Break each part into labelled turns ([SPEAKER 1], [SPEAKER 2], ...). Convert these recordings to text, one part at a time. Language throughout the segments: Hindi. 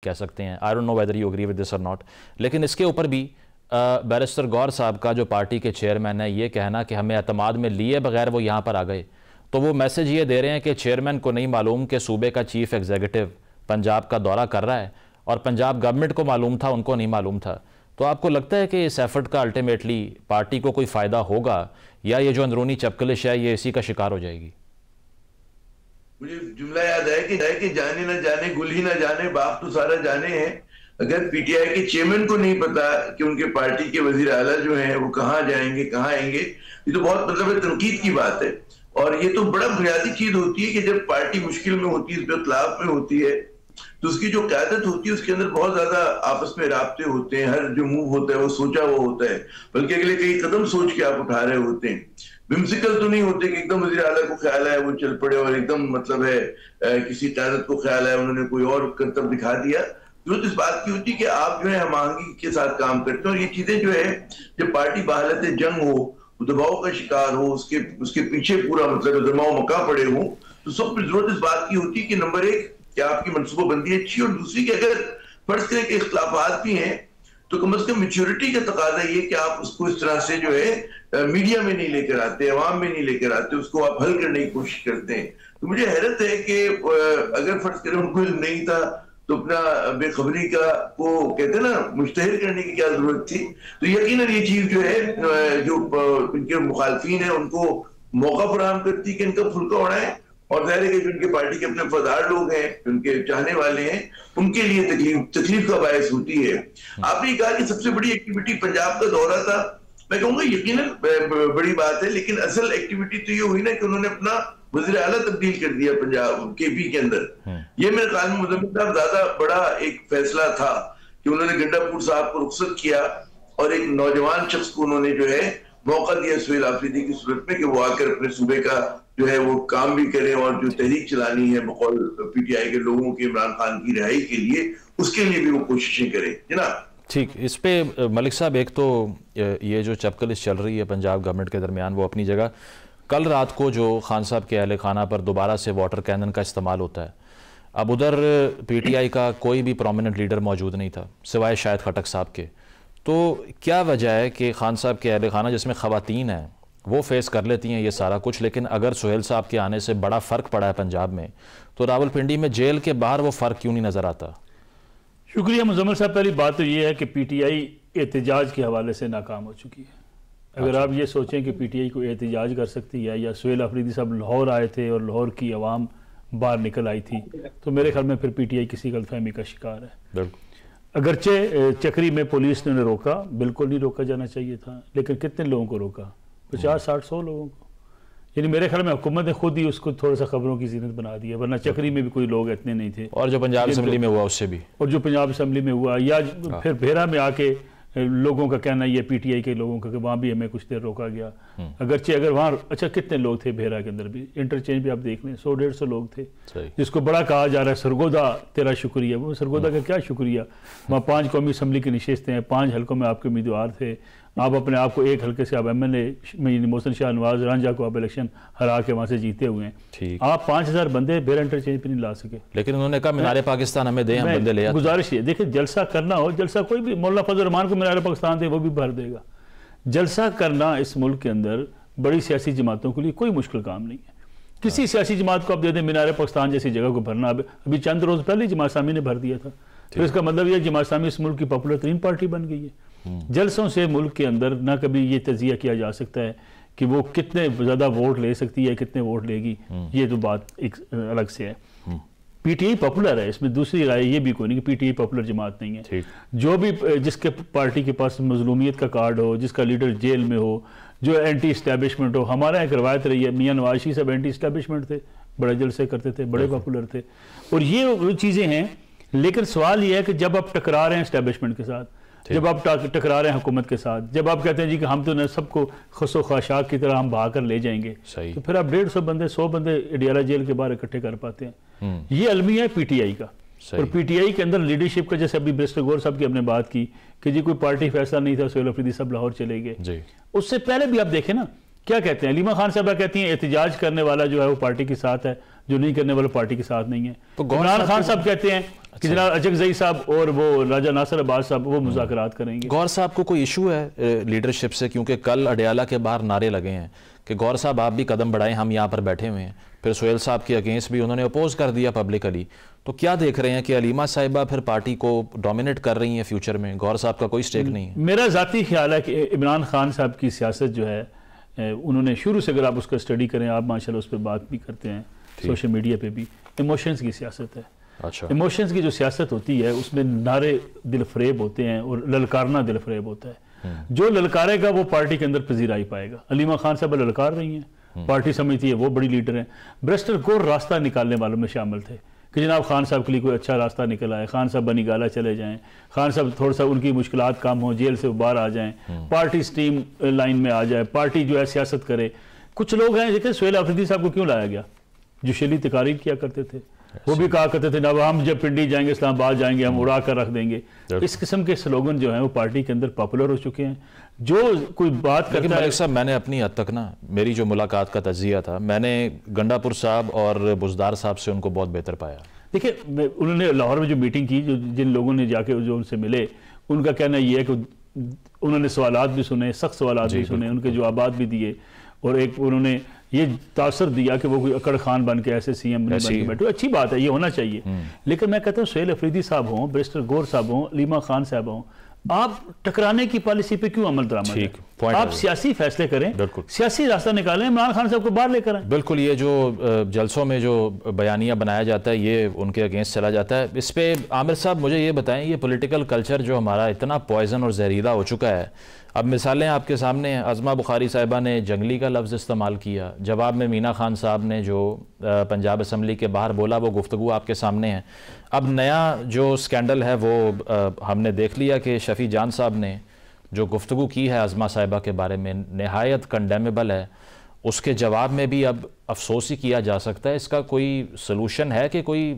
[SPEAKER 1] कह सकते हैं। I don't know whether you agree with this और नॉट, लेकिन इसके ऊपर भी बैरिस्टर गौर साहब का जो पार्टी के चेयरमैन है, ये कहना कि हमें एतमाद में लिए बगैर वो यहाँ पर आ गए, तो वो मैसेज ये दे रहे हैं कि चेयरमैन को नहीं मालूम कि सूबे का चीफ एग्जीक्यूटिव पंजाब का दौरा कर रहा है और पंजाब गवर्नमेंट को मालूम था, उनको नहीं मालूम था। तो आपको लगता है कि इस एफर्ट का अल्टीमेटली पार्टी को कोई फ़ायदा होगा या ये जो अंदरूनी चपकलिश है ये इसी का शिकार हो जाएगी?
[SPEAKER 2] मुझे जुमला याद है कि जाने ना जाने गुल ही ना जाने बाप तो सारा जाने हैं। अगर पीटीआई के चेयरमैन को नहीं पता कि उनके पार्टी के वजीर आला जो हैं वो कहाँ जाएंगे कहाँ आएंगे, ये तो बहुत मतलब तनकीद की बात है। और ये तो बड़ा बुनियादी चीज होती है कि जब पार्टी मुश्किल में होती है, इख्तिलाफ में होती है, तो उसकी जो क़यादत होती है उसके अंदर बहुत ज्यादा आपस में राब्ते होते हैं। हर जो मूव होता है वो सोचा हुआ होता है, बल्कि अगले कई कदम सोच के आप उठा रहे होते हैं। विम्सिकल तो नहीं होते कि एकदम वज़ीर आला को ख्याल है वो चल पड़े और एकदम मतलब है किसी क़यादत को ख्याल है उन्होंने कोई और करतब दिखा दिया। जरूरत इस बात की होती है कि आप जो है हमआहंगी के साथ काम करते हैं। और ये चीजें जो है जब पार्टी बहालत जंग हो, दबाव का शिकार हो, उसके पीछे पूरा मतलब दमाव मका पड़े हो, तो सब जरूरत इस बात की होती है कि नंबर एक कि आपकी मनसूबाबंदी अच्छी, और दूसरी कि अगर फर्ज करें कि इख्तिलाफात भी हैं तो कम से कम मैच्योरिटी का तकाजा ये कि आप उसको इस तरह से जो है मीडिया में नहीं लेकर आते, अवाम में नहीं लेकर आते, उसको आप हल करने की कोशिश करते हैं। तो मुझे हैरत है कि अगर फर्ज करें उनको नहीं था तो अपना बेखबरी का को कहते हैं ना मुश्तहिर करने की क्या जरूरत थी। तो यकीनन ये चीज जो है जो इनके मुखालफीन है उनको मौका फराहम करती कि इनका फुल्का उड़ाए, और जाहिर है कि जो उनके पार्टी के अपने वफादार लोग हैं, उनके चाहने वाले हैं, उनके लिए तकलीफ का बायस होती है। आपने कहा कि सबसे बड़ी एक्टिविटी पंजाब का दौरा था, मैं कहूंगा यकीनन बड़ी बात है, लेकिन असल एक्टिविटी तो ये हुई ना कि उन्होंने अपना वज़ीर आला तब्दील कर दिया पंजाब केपी के अंदर। ये मेरे ख्याल में मुज़म्मिल साहब ज्यादा बड़ा एक फैसला था कि उन्होंने गंडापुर साहब को रुखसत किया और एक नौजवान शख्स को उन्होंने जो है मौका दिया सुहेल आफरीदी की सूरत में कि वो आकर अपने सूबे का जो है वो काम भी करें और जो तहरीक चलानी है बकौल पीटीआई के लोगों के इमरान खान की रिहाई के लिए, उसके लिए भी वो कोशिशें करें जनाब।
[SPEAKER 1] ठीक, इस पे मलिक साहब एक तो ये जो चपकलिश चल रही है पंजाब गवर्नमेंट के दरमियान वो अपनी जगह, कल रात को जो खान साहब के अहल खाना पर दोबारा से वाटर कैनन का इस्तेमाल होता है, अब उधर पीटीआई का कोई भी प्रोमिनेंट लीडर मौजूद नहीं था सिवाय शायद खटक साहब के। तो क्या वजह है कि खान साहब के अहल खाना जिसमें ख़वातीन हैं वो फेस कर लेती हैं ये सारा कुछ, लेकिन अगर सुहेल साहब के आने से बड़ा फ़र्क पड़ा है पंजाब में, तो रावलपिंडी में जेल के बाहर वो फ़र्क क्यों नहीं नज़र आता?
[SPEAKER 3] शुक्रिया मुज़म्मिल साहब। पहली बात तो ये है कि पीटीआई एहतजाज के हवाले से नाकाम हो चुकी है। अगर आप ये सोचें कि पीटीआई को एहतजाज कर सकती है, या सुहेल आफरीदी साहब लाहौर आए थे और लाहौर की आवाम बाहर निकल आई थी, तो मेरे ख्याल में फिर पीटीआई किसी गलतफहमी का शिकार है।
[SPEAKER 1] बिल्कुल,
[SPEAKER 3] अगरचे चक्री में पुलिस ने रोका, बिल्कुल नहीं रोका जाना चाहिए था, लेकिन कितने लोगों को रोका? 50, 60, 100 लोगों को। यानी मेरे ख्याल में हुकूमत ने खुद ही उसको थोड़ा सा खबरों की जीनत बना दिया, वरना चक्री में भी कोई लोग इतने नहीं थे।
[SPEAKER 1] और जो पंजाब असेंबली में हुआ उससे भी,
[SPEAKER 3] और जो पंजाब असेंबली में हुआ, या फिर भेरा में आके लोगों का कहना ये पीटीआई के लोगों का कि वहाँ भी हमें कुछ देर रोका गया। अगरचे अगर वहाँ अच्छा कितने लोग थे भेरा के अंदर भी, इंटरचेंज भी आप देख लें 100-150 लोग थे, जिसको बड़ा कहा जा रहा है सरगोदा तेरा शुक्रिया। वो सरगोदा का क्या शुक्रिया? वहाँ 5 कौमी असम्बली की नशिस्तें हैं, 5 हल्कों में आपके उम्मीदवार थे, आप अपने आप को एक हल्के से आप एमएनए मोहसिन शाह नवाज रांझा को आप इलेक्शन हरा के वहाँ से जीते हुए हैं। आप 5000 बंदे भेरा इंटरचेंज पे नहीं ला सके,
[SPEAKER 1] लेकिन उन्होंने कहा मीनार पाकिस्तान हमें दें, हम बंदे ले आते।
[SPEAKER 3] गुजारिश है, देखिए जलसा करना हो, जलसा कोई भी, मौलाना फजल रहमान को मीनार पाकिस्तान दे वो भी भर देगा। जलसा करना इस मुल्क के अंदर बड़ी सियासी जमातों के लिए कोई मुश्किल काम नहीं है। किसी सियासी जमात को आप दे दें मीनार पाकिस्तान जैसी जगह को भरना, अभी चंद रोज पहले जमात इस्लामी ने भर दिया था, तो इसका मतलब यह जमात इस्लामी इस मुल्क की पॉपुलर तरीन पार्टी बन गई है। जलसों से मुल्क के अंदर ना कभी ये तजिया किया जा सकता है कि वो कितने ज़्यादा वोट ले सकती है, कितने वोट लेगी, ये तो बात एक अलग से है। पीटीआई पॉपुलर है, इसमें दूसरी राय ये भी कोई नहीं कि पीटीआई पॉपुलर जमात नहीं है। जो भी जिसके पार्टी के पास मजलूमियत का कार्ड हो, जिसका लीडर जेल में हो, जो एंटी इस्टेब्लिशमेंट हो, हमारा एक रवायत रही है, मियाँ नवाज शरीफ सब एंटी इस्टेब्लिशमेंट थे, बड़े जलसे करते थे, बड़े पॉपुलर थे, और ये वो चीज़ें हैं। लेकिन सवाल ये है कि जब आप टकरा रहे हैं इस्टेब्लिशमेंट के साथ, जब आप टकरा रहे हैं हुकूमत के साथ, जब आप कहते हैं जी कि हम तो न सबको खुशो ख्वाशाक की तरह हम भाग कर ले जाएंगे, तो फिर आप 150 बंदे 100 बंदे अडियाला जेल के बाहर इकट्ठे कर पाते हैं। ये अलमिया है पीटीआई का। और पीटीआई के अंदर लीडरशिप का, जैसे अभी बैरिस्टर गौर साहब की हमने बात की कि जी कोई पार्टी फैसला नहीं था, सुहेल आफरीदी साहब लाहौर चले गए। उससे पहले भी आप देखें ना क्या कहते हैं, अलीमा खान साहबा कहती हैं एहतजाज करने वाला जो है वो पार्टी के साथ है, जो नहीं करने वाले पार्टी के साथ नहीं है।
[SPEAKER 1] तो
[SPEAKER 3] इमरान खान साहब कहते हैं कि जनाब अजगजई साहब और वो राजा नासिर अब्बास साहब वो मुज़ाकरात करेंगे।
[SPEAKER 1] गौहर साहब को कोई इशू है लीडरशिप से? क्योंकि कल अडियाला के बाहर नारे लगे हैं कि गौहर साहब आप भी कदम बढ़ाएं, हम यहाँ पर बैठे हुए हैं। फिर सोहेल साहब के अगेंस्ट भी उन्होंने अपोज कर दिया पब्लिकली। तो क्या देख रहे हैं कि अलीमा साहिबा फिर पार्टी को डोमिनेट कर रही हैं फ्यूचर में? गौहर साहब का कोई स्टेक नहीं है?
[SPEAKER 3] मेरा ज़ाती ख्याल है कि इमरान खान साहब की सियासत जो है उन्होंने शुरू से, अगर आप उसका स्टडी करें, आप माशाल्लाह उस पर बात भी करते हैं सोशल मीडिया पे भी, इमोशंस की सियासत है।
[SPEAKER 1] अच्छा,
[SPEAKER 3] इमोशंस की जो सियासत होती है उसमें नारे दिल फरेब होते हैं और ललकारना दिल फरेब होता है। जो ललकारेगा वो पार्टी के अंदर पजीराई पाएगा। अलीमा खान साहब ललकार रही हैं, पार्टी समझती है वो बड़ी लीडर हैं। ब्रेस्टर गोर रास्ता निकालने वालों में शामिल थे कि जनाब खान साहब के लिए कोई अच्छा रास्ता निकल आए, खान साहब बनीगाला चले जाएं, खान साहब थोड़ा सा उनकी मुश्किलात कम हो, जेल से बाहर आ जाएं, पार्टी स्ट्रीम लाइन में आ जाए, पार्टी जो है सियासत करे। कुछ लोग हैं, देखिए सोहेल अफरीदी साहब को क्यों लाया गया, जो शेली तकारीर किया करते थे, वो भी कहा करते थे ना हम जब पिंडी जाएंगे, इस्लामाबाद जाएंगे, हम उड़ा कर रख देंगे। इस किस्म के स्लोगन जो हैं वो पार्टी के अंदर पॉपुलर हो चुके हैं। जो कोई बात करता है,
[SPEAKER 1] मलिक साहब मैंने अपनी हद तक ना, मेरी जो मुलाकात का तज्जिया था, मैंने गंडापुर साहब और बुजदार साहब से उनको बहुत बेहतर पाया।
[SPEAKER 3] देखिए उन्होंने लाहौर में जो मीटिंग की, जो जिन लोगों ने जाके जो उनसे मिले, उनका कहना ये है कि उन्होंने सवालात भी सुने, सख्त सवालात भी सुने, उनके जवाबात भी दिए, और एक उन्होंने ये तासर दिया कि वो कोई अकड़ खान बन के ऐसे सीएम बन के बैठे। अच्छी बात है, ये होना चाहिए। लेकिन मैं कहता हूँ सोहेल अफरीदी साहब हों, बैरिस्टर गौहर साहब हों, अलीमा खान साहब हों, आप टकराने की पॉलिसी पे क्यों अमल दरामद है? आप सियासी फैसले करें, सियासी रास्ता निकालें, इमरान खान साहब को बाहर लेकर आए।
[SPEAKER 1] बिल्कुल, ये जो जलसों में जो बयानिया बनाया जाता है ये उनके अगेंस्ट चला जाता है। इस पे आमिर साहब मुझे ये बताएं, ये पॉलिटिकल कल्चर जो हमारा इतना पॉइजन और जहरीला हो चुका है, अब मिसालें आपके सामने हैं। अज़मा बुखारी साहिबा ने जंगली का लफ्ज़ इस्तेमाल किया, जवाब में मीना खान साहब ने जो पंजाब असम्बली के बाहर बोला वो गुफ्तगू आपके सामने है। अब नया जो स्कैंडल है वो हमने देख लिया कि शफ़ी जान साहब ने जो गुफ्तगू की है अज़मा साहिबा के बारे में नहायत कंडेमेबल है। उसके जवाब में भी अब अफसोस ही किया जा सकता है। इसका कोई सलूशन है कि कोई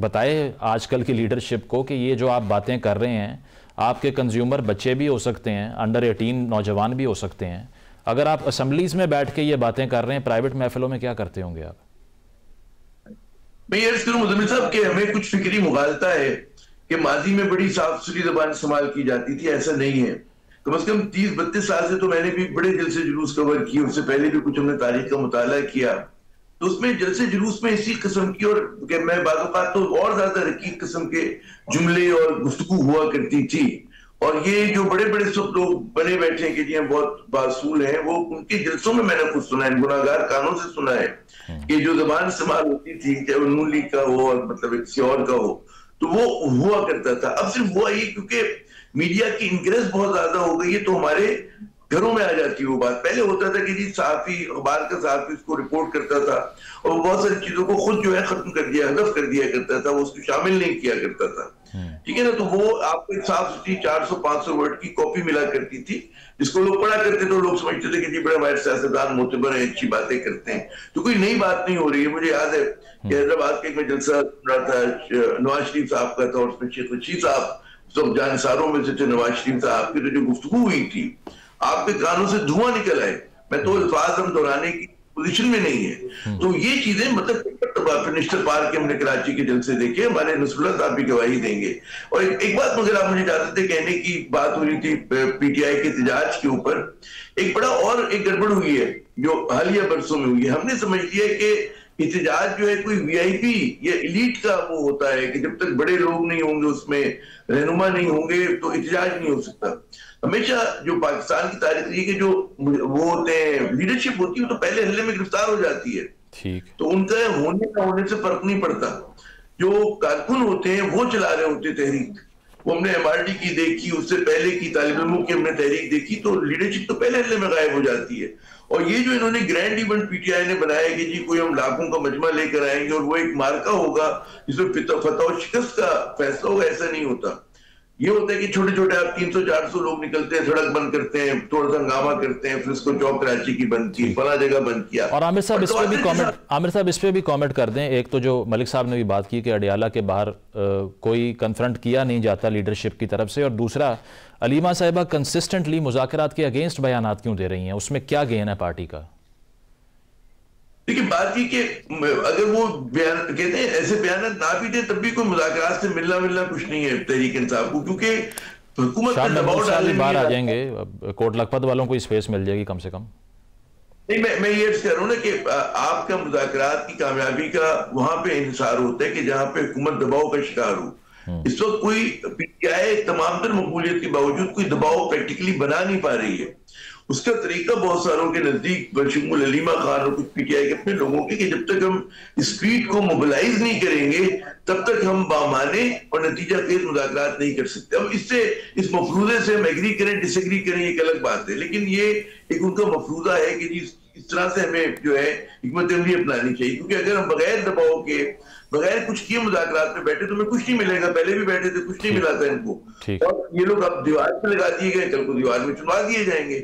[SPEAKER 1] बताए आजकल की लीडरशिप को कि ये जो आप बातें कर रहे हैं, आपके कंज्यूमर बच्चे भी हो सकते हैं, अंडर 18 नौजवान भी हो सकते हैं। अगर आप असम्बलीज में बैठ के ये बातें कर रहे हैं, प्राइवेट महफिलों में क्या करते होंगे आप?
[SPEAKER 2] मैं ये अर्ज करूं मुज़म्मिल साहब कि हमें कुछ फिक्री मुगालता है कि माजी में बड़ी साफ सुथरी जबान इस्तेमाल की जाती थी, ऐसा नहीं है। कम से कम 30-32 साल से तो मैंने भी बड़े जलसे जुलूस कवर किए, उससे पहले भी कुछ हमने तारीख का मुताला किया, तो उसमें जलसे जुलूस में इसी किस्म की, और मैं बात तो और ज्यादा रकीक किस्म के जुमले और गुफ्तगू हुआ करती थी। और ये जो बड़े बड़े सब लोग बने बैठे हैं कि जी हम बहुत बासूल हैं, वो उनके जलसों में मैंने खुद सुना है, गुनाहगार कानों से सुना है कि जो जबान इस्तेमाल होती थी, चाहे वो नून लीग का हो और मतलब एक किसी और का हो, तो वो हुआ करता था। अब सिर्फ हुआ ही क्योंकि मीडिया की इंक्रेज बहुत ज्यादा हो गई है, तो हमारे घरों में आ जाती है वो बात। पहले होता था कि जी सहाफी, अखबार का सहाफी उसको रिपोर्ट करता था और वो बहुत सारी चीजों को खुद जो है खत्म कर दिया, हदफ कर दिया करता था, वो उसको शामिल नहीं किया करता था, ठीक है ना। तो वो आपको एक साफ सुथरी 400-500 वर्ड की कॉपी मिला करती थी, जिसको लोग पढ़ा करते थे, लोग समझते थे कि जी बड़े हमारे सियासतदान मोतबर हैं, अच्छी बातें करते हैं। तो कोई नई बात नहीं हो रही है। मुझे याद है कि हैदराबाद का एक मैं जलसा सुन रहा था, नवाज शरीफ साहब का था, और उसमें शेख रशीद साहब सब जानसारों में से थे। नवाज शरीफ साहब की तो जो गुफ्तगू हुई थी, आपके कानों से धुआं निकल आए। मैं तो अल्फाज हम दोहराने की पोजीशन में नहीं है। तो ये चीजें मतलब मिनिस्टर पार्क के हमने कराची के जलसे देखे, हमारे नसरुल्लाह साहब भी गवाही देंगे। और एक बात मगर आप मुझे चाहते थे कहने की, बात हो रही थी पीटीआई के एहतजाज के ऊपर, एक बड़ा और एक गड़बड़ हुई है जो हालिया बरसों में हुई है। हमने समझ लिया कि एहतजाज जो है कोई वीआईपी या एलीट का वो होता है कि जब तक बड़े लोग नहीं होंगे, उसमें रहनुमा नहीं होंगे, तो एहतजाज नहीं हो सकता। हमेशा जो पाकिस्तान की तारीख रही है कि जो वो होते हैं, लीडरशिप होती है, तो पहले हल्ले में गिरफ्तार हो जाती है, ठीक, तो उनका होने ना होने से फर्क नहीं पड़ता। जो कारकुन होते हैं वो चला रहे होते तहरीक, वो हमने एमआरडी की देखी, उससे पहले की तालिब इल्मों की हमने तहरीक देखी, तो लीडरशिप तो पहले हल्ले में गायब हो जाती है। और ये जो इन्होंने ग्रैंड इवेंट पीटीआई ने बनाया कि जी कोई हम लाखों का मजमा लेकर आएंगे और वो एक मार्का होगा जिसमें फतह और शिकस्त का फैसला होगा, ऐसा नहीं होता। ये होता है कि छोटे छोटे आप 300-400 लोग निकलते हैं, सड़क बंद करते हैं, थोड़ा सा हंगामा करते हैं, फिर इसको चौक कराची की बंद की, फला जगह बंद किया।
[SPEAKER 1] और आमिर साहब इस पे भी कमेंट कर दें। एक तो जो मलिक साहब ने भी बात की कि अडियाला के बाहर कोई कन्फ्रंट किया नहीं जाता लीडरशिप की तरफ से, और दूसरा अलीमा साहिबा कंसिस्टेंटली मुज़ाकरात के अगेंस्ट बयानात क्यों दे रही हैं, उसमें क्या गेन है पार्टी का?
[SPEAKER 2] देखिए बात ये कि अगर वो बयान कहते हैं ऐसे बयान ना भी दे तब भी कोई मुज़ाकरात से मिलना कुछ नहीं है तहरीक इंसाफ को, क्योंकि हुकूमत पर दबाव डालने
[SPEAKER 1] बाहर आ जाएंगे, कोट लखपत वालों को स्पेस मिल जाएगी कम से कम।
[SPEAKER 2] नहीं, मैं ये कह रहा हूँ ना कि आपका मुज़ाकरात की कामयाबी का वहां पे इंहिसार होता है कि जहां पे हुकूमत दबाव का शिकार हो। इस वक्त कोई पीटीआई तमाम तर मकबूलियत के बावजूद कोई दबाव प्रैक्टिकली बना नहीं पा रही है। उसका तरीका बहुत सारों के नजदीक बशमूल अलीमा खान और कुछ पीटीआई के अपने लोगों के कि जब तक हम स्पीड को मोबिलाइज नहीं करेंगे तब तक हम बामाने और नतीजा खेज मुज़ाकरात नहीं कर सकते। अब इससे इस मफरूजे से हम एग्री करें डिसएग्री करें एक अलग बात है, लेकिन ये एक उनका मफरूजा है कि जी इस तरह से हमें जो है हिकमत अमली अपनानी चाहिए, क्योंकि अगर हम बगैर दबाव के बगैर कुछ किए मुज़ाकरात में बैठे तो हमें कुछ नहीं मिलेगा। पहले भी बैठे थे, कुछ नहीं मिला था इनको, और ये लोग अब दीवार पे लगा दिए गए, कल को दीवार में चुनवा दिए जाएंगे।